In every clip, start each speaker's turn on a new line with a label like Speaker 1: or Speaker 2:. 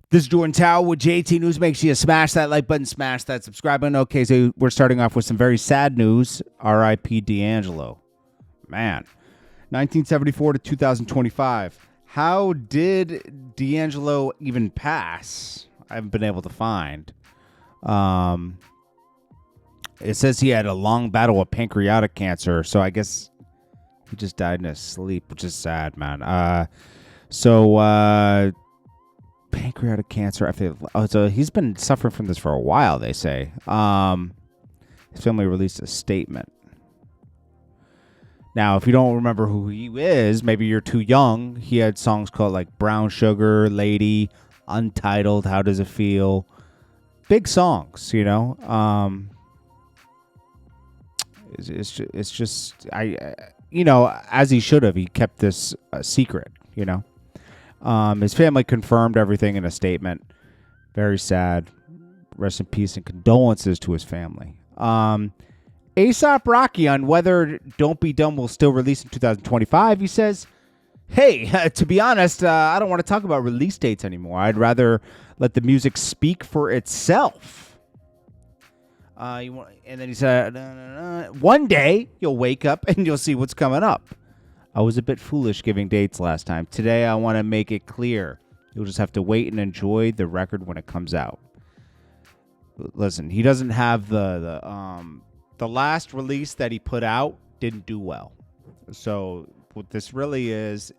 Speaker 1: This is Jordan Tower with JT News. Make sure you smash that like button, smash that subscribe button. Okay, so we're starting off with some very sad news. R.I.P. D'Angelo. Man, 1974 to 2025. How did D'Angelo even pass? I haven't been able to find. It says he had a long battle with pancreatic cancer, so I guess he just died in his sleep, which is sad, man. Pancreatic cancer. So he's been suffering from this for a while, they say. His family released a statement. Now, if you don't remember who he is, maybe you're too young. He had songs called like Brown Sugar, Lady, Untitled, How Does It Feel? Big songs, you know. It's just, as he should have, he kept this a secret, you know. His family confirmed everything in a statement. Very sad. Rest in peace and condolences to his family. A$AP Rocky on whether Don't Be Dumb will still release in 2025. He says, hey, to be honest, I don't want to talk about release dates anymore. I'd rather let the music speak for itself. And then he said, one day you'll wake up and you'll see what's coming up. I was a bit foolish giving dates last time. Today, I want to make it clear. You'll just have to wait and enjoy the record when it comes out. Listen, he doesn't have the last release that he put out didn't do well. So what this really is,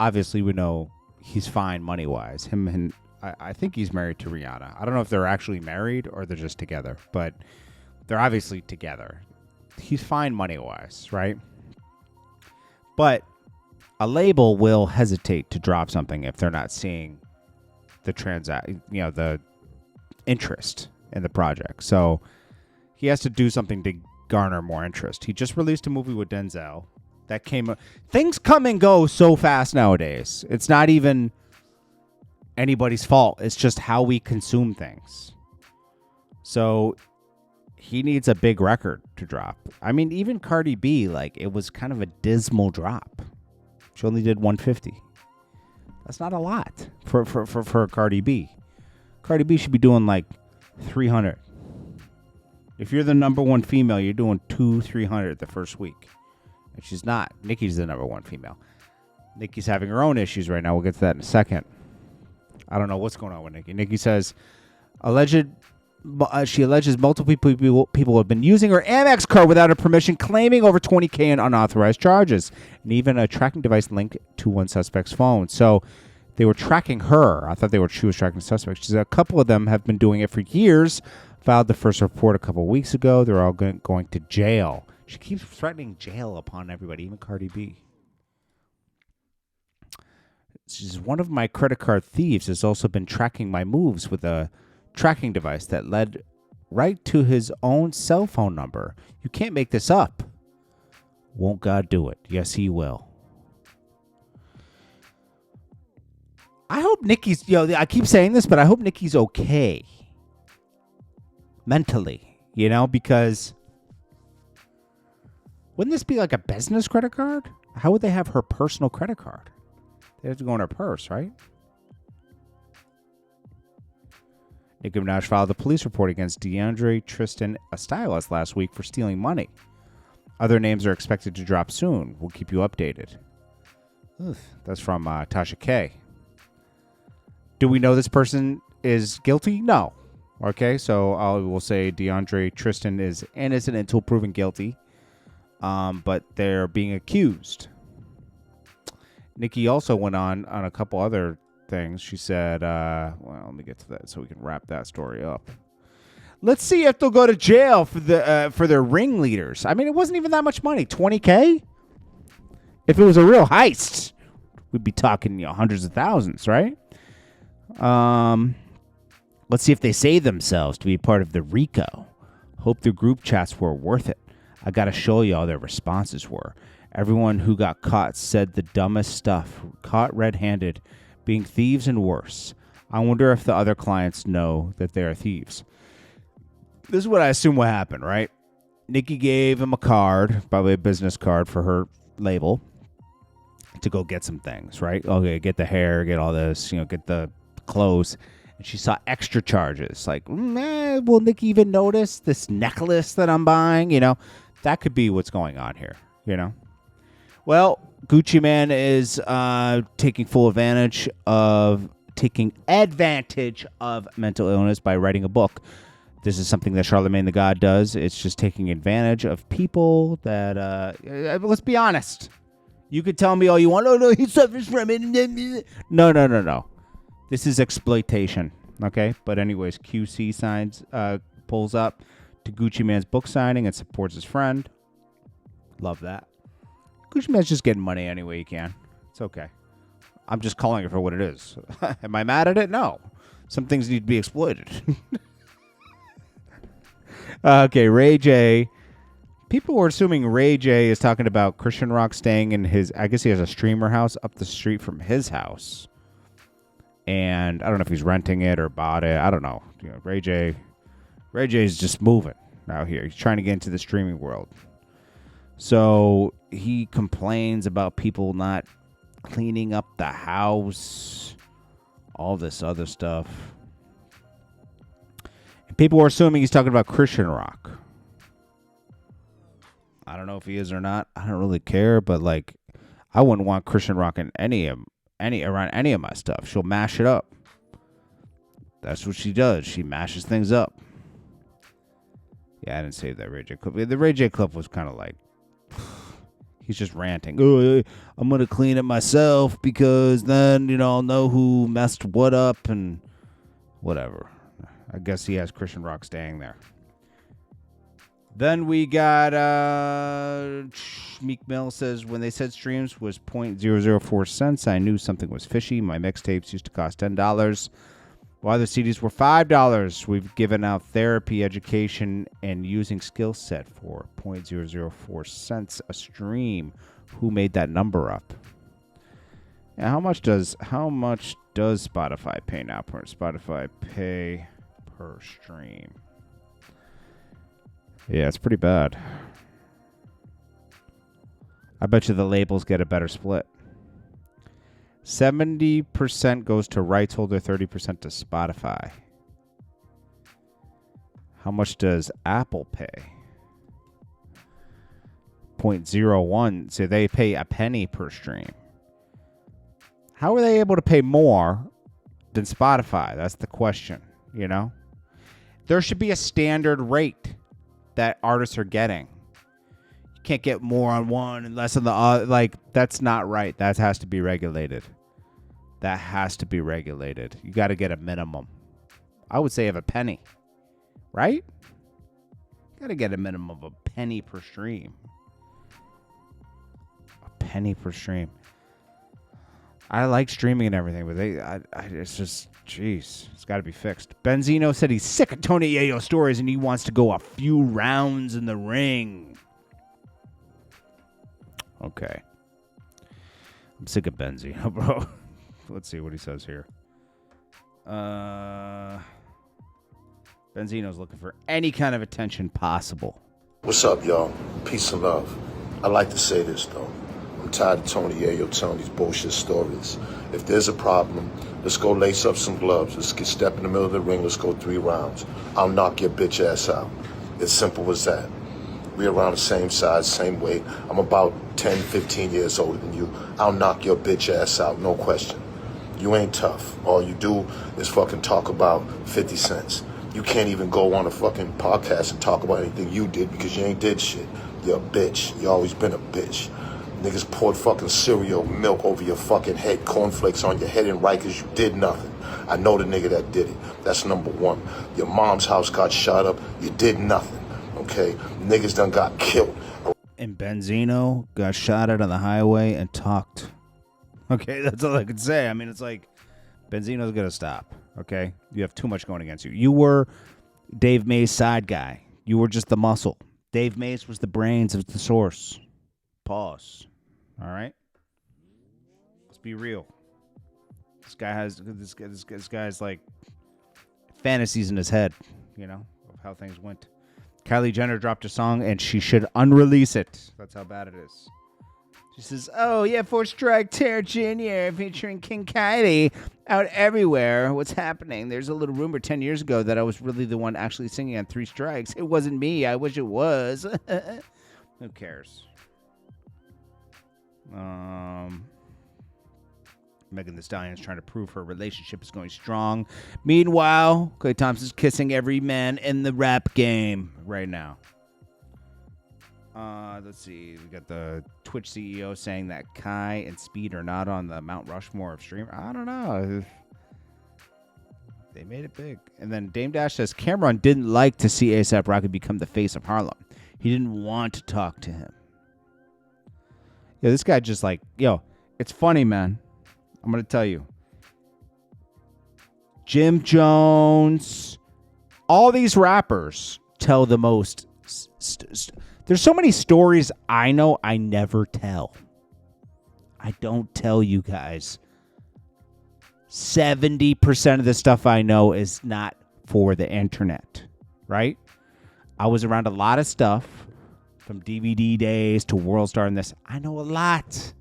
Speaker 1: obviously we know he's fine money-wise. Him and I think he's married to Rihanna. I don't know if they're actually married or they're just together, but they're obviously together. He's fine money-wise, right? But a label will hesitate to drop something if they're not seeing the interest in the project. So he has to do something to garner more interest. He just released a movie with Denzel that came. Things come and go so fast nowadays. It's not even anybody's fault. It's just how we consume things. So he needs a big record to drop. I mean, even Cardi B, it was kind of a dismal drop. She only did 150. That's not a lot for Cardi B. Cardi B should be doing 300. If you're the number one female, you're doing 300 the first week. And she's not. Nicki's the number one female. Nicki's having her own issues right now. We'll get to that in a second. I don't know what's going on with Nicki. Nicki says, she alleges multiple people have been using her Amex card without her permission, claiming over $20,000 in unauthorized charges, and even a tracking device linked to one suspect's phone. So they were tracking her. I thought she was tracking suspects. She said a couple of them have been doing it for years. Filed the first report a couple of weeks ago. They're all going to jail. She keeps threatening jail upon everybody, even Cardi B. She's one of my credit card thieves has also been tracking my moves with a tracking device that led right to his own cell phone number. You can't make this up. Won't God do it? Yes, he will. I hope Nicki's, I keep saying this, but I hope Nicki's okay. Mentally, because wouldn't this be like a business credit card? How would they have her personal credit card? They have to go in her purse, right? Nicki Minaj filed a police report against DeAndre Tristan, a stylist, last week for stealing money. Other names are expected to drop soon. We'll keep you updated. Ugh, that's from Tasha K. Do we know this person is guilty? No. Okay, so I will say DeAndre Tristan is innocent until proven guilty, but they're being accused. Nicki also went on a couple other things. She said, let me get to that so we can wrap that story up. Let's see if they'll go to jail for their ringleaders. I mean, it wasn't even that much money, $20,000. If it was a real heist, we'd be talking hundreds of thousands, right? Let's see if they save themselves to be part of the RICO. Hope the group chats were worth it. I got to show you all their responses were. Everyone who got caught said the dumbest stuff. Caught red-handed, being thieves and worse. I wonder if the other clients know that they are thieves. This is what I assume what happened, right? Nicki gave him a card, probably a business card for her label. to go get some things, right? Okay, get the hair, get all this, get the clothes. And she saw extra charges. Like, will Nicki even notice this necklace that I'm buying? That could be what's going on here, Well, Gucci Man is taking advantage of mental illness by writing a book. This is something that Charlemagne the God does. It's just taking advantage of people that, let's be honest. You could tell me all you want. Oh, no, he suffers from it. No. This is exploitation, okay? But anyways, QC signs, pulls up to Gucci Man's book signing and supports his friend. Love that. Gucci Man's just getting money any way he can. It's okay. I'm just calling it for what it is. Am I mad at it? No. Some things need to be exploited. Okay, Ray J. People were assuming Ray J is talking about Christian Rock staying in his, I guess he has a streamer house up the street from his house. And I don't know if he's renting it or bought it. I don't know. Ray J is just moving out here. He's trying to get into the streaming world. So he complains about people not cleaning up the house, all this other stuff. And people were assuming he's talking about Christian Rock. I don't know if he is or not. I don't really care, but I wouldn't want Christian Rock in around any of my stuff. She'll mash it up. That's what she does. She mashes things up. Yeah, I didn't save that Ray J clip. The Ray J clip was kind of he's just ranting. Oh, I'm going to clean it myself because then, I'll know who messed what up and whatever. I guess he has Christian Rock staying there. Then we got Meek Mill says, when they said streams was 0.004 cents, I knew something was fishy. My mixtapes used to cost $10, while the CDs were $5. We've given out therapy, education, and using skill set for 0.004 cents a stream. Who made that number up? And how much does Spotify pay now? Spotify pay per stream. Yeah, it's pretty bad. I bet you the labels get a better split. 70% goes to rights holder, 30% to Spotify. How much does Apple pay? 0.01. So they pay a penny per stream. How are they able to pay more than Spotify? That's the question, There should be a standard rate that artists are getting. You can't get more on one and less on the other. That's not right. That has to be regulated. You got to get a minimum. I would say of a penny, right? Got to get a minimum of a penny per stream. A penny per stream. I like streaming and everything, but it's just, jeez, it's got to be fixed. Benzino said he's sick of Tony Yayo stories and he wants to go a few rounds in the ring. Okay. I'm sick of Benzino, bro. Let's see what he says here. Benzino's looking for any kind of attention possible.
Speaker 2: What's up, y'all? Peace and love. I like to say this, though. I'm tired of Tony Yayo telling these bullshit stories. If there's a problem, let's go lace up some gloves. Let's step in the middle of the ring. Let's go 3 rounds. I'll knock your bitch ass out. It's simple as that. We're around the same size, same weight. I'm about 10, 15 years older than you. I'll knock your bitch ass out, no question. You ain't tough. All you do is fucking talk about 50 cents. You can't even go on a fucking podcast and talk about anything you did because you ain't did shit. You're a bitch. You always been a bitch. Niggas poured fucking cereal, milk over your fucking head, cornflakes on your head and Rikers. You did nothing. I know the nigga that did it. That's number one. Your mom's house got shot up. You did nothing. Okay? Niggas done got killed.
Speaker 1: And Benzino got shot at on the highway and talked. Okay, that's all I could say. I mean, it's Benzino's gonna stop. Okay? You have too much going against you. You were Dave Mays' side guy. You were just the muscle. Dave Mays was the brains of the source. Pause. All right? Let's be real. This guy's fantasies in his head, of how things went. Kylie Jenner dropped a song and she should unrelease it. That's how bad it is. She says, "Oh yeah, 4 Strike Terror Jr. featuring King Kylie out everywhere. What's happening? There's a little rumor 10 years ago that I was really the one actually singing on 3 Strikes. It wasn't me. I wish it was." Who cares? Megan Thee Stallion is trying to prove her relationship is going strong. Meanwhile, Klay Thompson's kissing every man in the rap game right now. Let's see. We got the Twitch CEO saying that Kai and Speed are not on the Mount Rushmore of streamers. I don't know. They made it big. And then Dame Dash says CAMRON didn't like to see A$AP Rocky become the face of Harlem. He didn't want to talk to him. Yeah, this guy just like, it's funny, man. I'm going to tell you. Jim Jones, all these rappers tell the most. There's so many stories I know I never tell. I don't tell you guys. 70% of the stuff I know is not for the internet, right? I was around a lot of stuff from DVD days to World Star and this. I know a lot.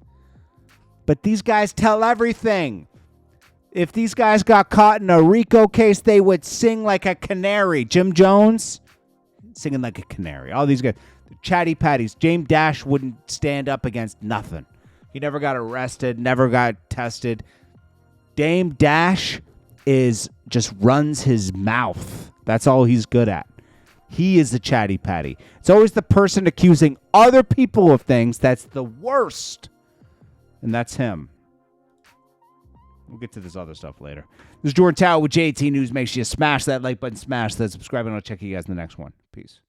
Speaker 1: But these guys tell everything. If these guys got caught in a RICO case, they would sing like a canary. Jim Jones, singing like a canary. All these guys, chatty patties. James Dash wouldn't stand up against nothing. He never got arrested, never got tested. Dame Dash just runs his mouth. That's all he's good at. He is the chatty patty. It's always the person accusing other people of things that's the worst. And that's him. We'll get to this other stuff later. This is Jordan Tower with JT News. Make sure you smash that like button, smash that subscribe, and I'll check you guys in the next one. Peace.